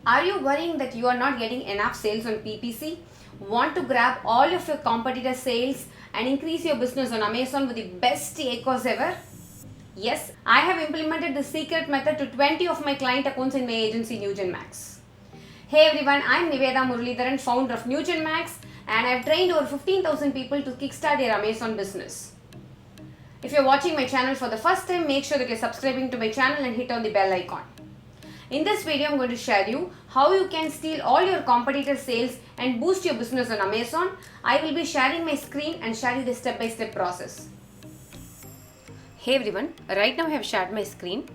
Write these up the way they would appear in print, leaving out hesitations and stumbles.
Are you worrying that you are not getting enough sales on PPC? Want to grab all of your competitor sales and increase your business on Amazon with the best ACOS ever? Yes, I have implemented the secret method to 20 of my client accounts in my agency Nugent Max. Hey everyone, I am Niveda Muralidharan, founder of Nugent Max, and I have trained over 15,000 people to kickstart their Amazon business. If you are watching my channel for the first time, make sure that you are subscribing to my channel and hit on the bell icon. In this video, I am going to share you how you can steal all your competitor sales and boost your business on Amazon. I will be sharing my screen and share you the step-by-step process. Hey everyone, right now I have shared my screen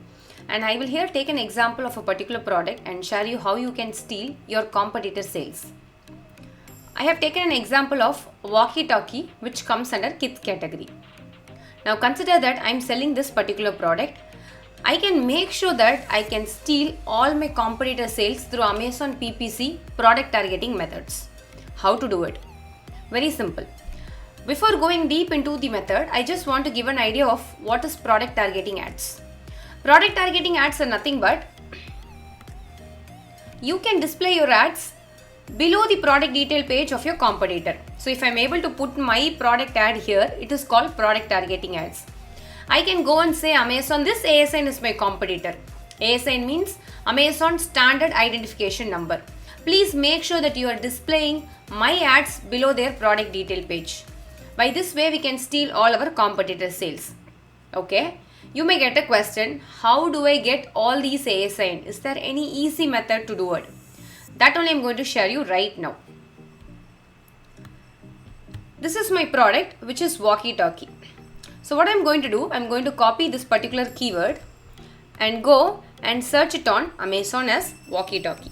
and I will here take an example of a particular product and share you how you can steal your competitor sales. I have taken an example of walkie-talkie which comes under kids category. Now consider that I am selling this particular product. I can make sure that I can steal all my competitor sales through Amazon PPC product targeting methods. How to do it? Very simple. Before going deep into the method, I just want to give an idea of what is product targeting ads. Product targeting ads are nothing but you can display your ads below the product detail page of your competitor. So if I am able to put my product ad here, it is called product targeting ads. I can go and say Amazon, this ASIN is my competitor. ASIN means Amazon Standard Identification Number. Please make sure that you are displaying my ads below their product detail page. By this way, we can steal all our competitor sales. Okay. You may get a question, how do I get all these ASIN? Is there any easy method to do it? That only I am going to share you right now. This is my product, which is walkie-talkie. So what I am going to do, I am going to copy this particular keyword and go and search it on Amazon as walkie-talkie.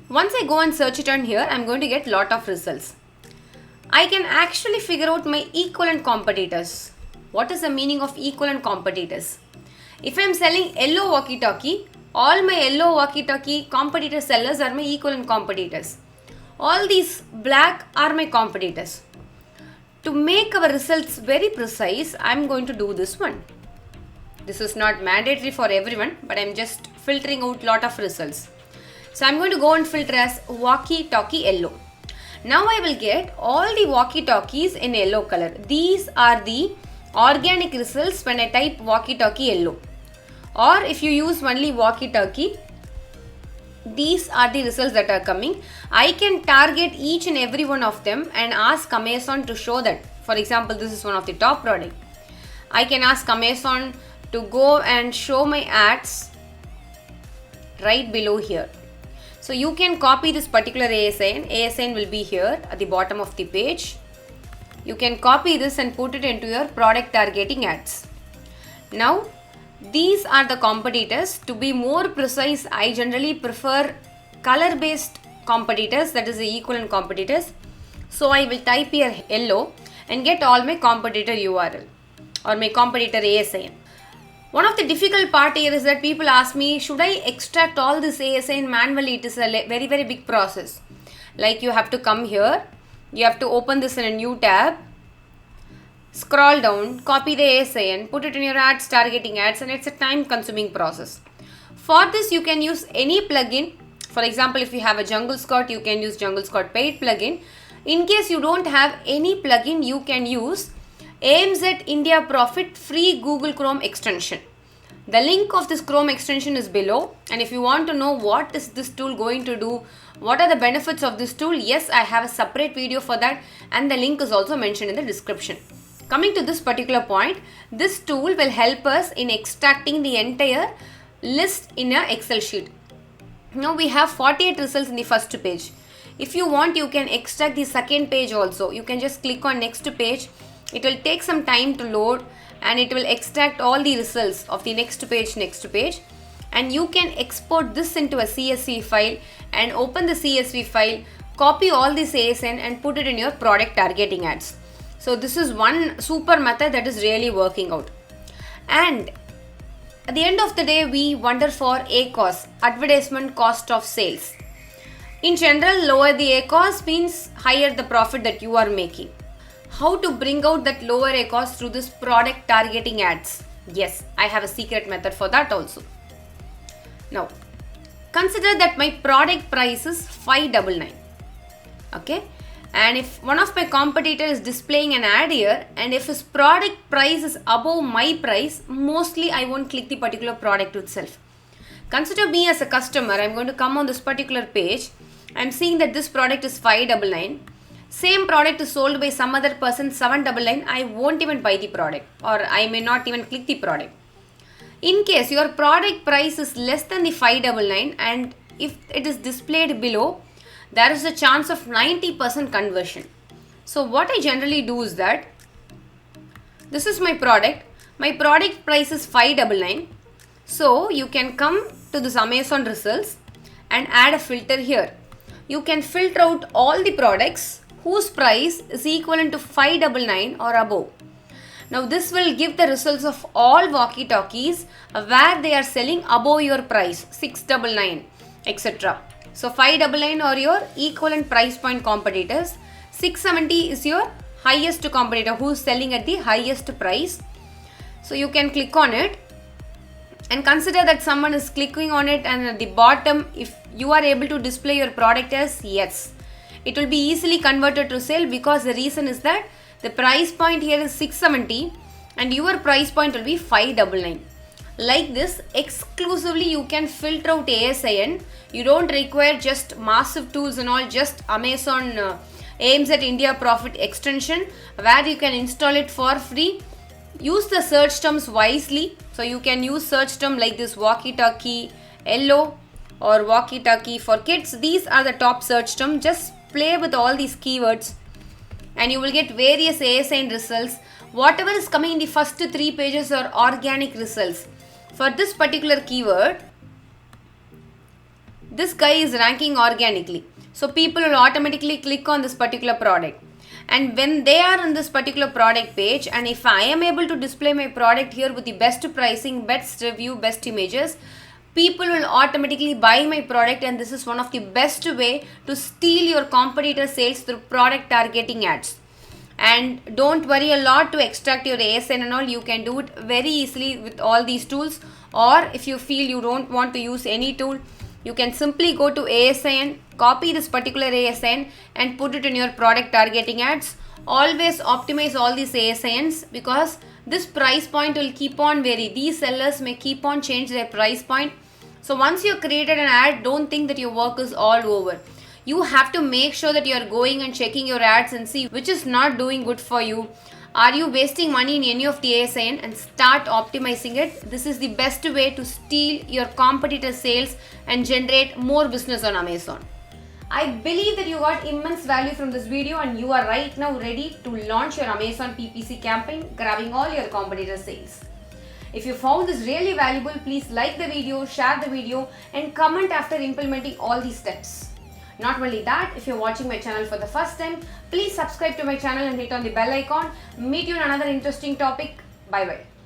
Once I go and search it on here, I am going to get lot of results. I can actually figure out my equivalent competitors. What is the meaning of equivalent competitors? If I am selling yellow walkie-talkie, all my yellow walkie-talkie competitor sellers are my equivalent competitors. All these black are my competitors. To make our results very precise, I am going to do this one. This is not mandatory for everyone, but I am just filtering out lot of results. So I am going to go and filter as walkie-talkie yellow. Now I will get all the walkie-talkies in yellow color. These are the organic results when I type walkie-talkie yellow. Or if you use only walkie-talkie, these are the results that are coming. I can target each and every one of them and ask Amazon to show that. For example, this is one of the top product. I can ask Amazon to go and show my ads right below here. So you can copy this particular ASIN. ASIN will be here at the bottom of the page. You can copy this and put it into your product targeting ads. Now these are the competitors. To be more precise, I generally prefer color based competitors, that is the equivalent competitors. So I will type here yellow and get all my competitor URL or my competitor ASIN. One of the difficult part here is that people ask me, should I extract all this ASIN manually? It is a very big process. Like you have to come here, you have to open this in a new tab, scroll down, copy the ASIN, put it in your ads, targeting ads, and it's a time consuming process. For this you can use any plugin. For example, if you have a Jungle Scout, you can use Jungle Scout paid plugin. In case you don't have any plugin, you can use Amz India Profit free Google Chrome extension. The link of this Chrome extension is below, and if you want to know what is this tool going to do, what are the benefits of this tool, yes, I have a separate video for that and the link is also mentioned in the description. Coming to this particular point, this tool will help us in extracting the entire list in an Excel sheet. Now we have 48 results in the first page. If you want, you can extract the second page also. You can just click on next page. It will take some time to load and it will extract all the results of the next page, and you can export this into a CSV file and open the CSV file, copy all this ASIN and put it in your product targeting ads. So this is one super method that is really working out. And at the end of the day, we wonder for ACOS, advertisement cost of sales. In general, lower the ACOS means higher the profit that you are making. How to bring out that lower ACOS through this product targeting ads? Yes, I have a secret method for that also. Now, consider that my product price is 599. Okay, and if one of my competitor is displaying an ad here, and if his product price is above my price, mostly I won't click the particular product itself. Consider me as a customer. I'm going to come on this particular page. I'm seeing that this product is 599. Same product is sold by some other person 799. I won't even buy the product, or I may not even click the product. In case your product price is less than the 599 and if it is displayed below, there is a chance of 90% conversion. So what I generally do is that this is my product. My product price is 599. So you can come to this Amazon results and add a filter here. You can filter out all the products whose price is equivalent to 599 or above. Now this will give the results of all walkie-talkies where they are selling above your price, 699, etc. So 599 are your equivalent price point competitors. 670 is your highest competitor who is selling at the highest price. So you can click on it and consider that someone is clicking on it, and at the bottom if you are able to display your product as yes, it will be easily converted to sale, because the reason is that the price point here is 670 and your price point will be 599. Like this, exclusively you can filter out ASIN. You don't require just massive tools and all, just Amazon Amz India Profit extension where you can install it for free. Use the search terms wisely. So you can use search term like this walkie-talkie yellow or walkie-talkie for kids. These are the top search terms. Just play with all these keywords and you will get various ASIN results. Whatever is coming in the first 3 pages are organic results. For this particular keyword, this guy is ranking organically. So people will automatically click on this particular product. And when they are on this particular product page, and if I am able to display my product here with the best pricing, best review, best images, people will automatically buy my product, and this is one of the best way to steal your competitor sales through product targeting ads. And don't worry a lot to extract your ASIN and all. You can do it very easily with all these tools, or if you feel you don't want to use any tool, you can simply go to ASIN, copy this particular ASIN and put it in your product targeting ads. Always optimize all these ASINs, because this price point will keep on vary. These sellers may keep on change their price point. So once you created an ad, don't think that your work is all over. You have to make sure that you are going and checking your ads and see which is not doing good for you. Are you wasting money in any of the ASIN, and start optimizing it. This is the best way to steal your competitor sales and generate more business on Amazon. I believe that you got immense value from this video and you are right now ready to launch your Amazon PPC campaign, grabbing all your competitor sales. If you found this really valuable, please like the video, share the video and comment after implementing all these steps. Not only that, if you're watching my channel for the first time, please subscribe to my channel and hit on the bell icon. Meet you in another interesting topic. Bye bye.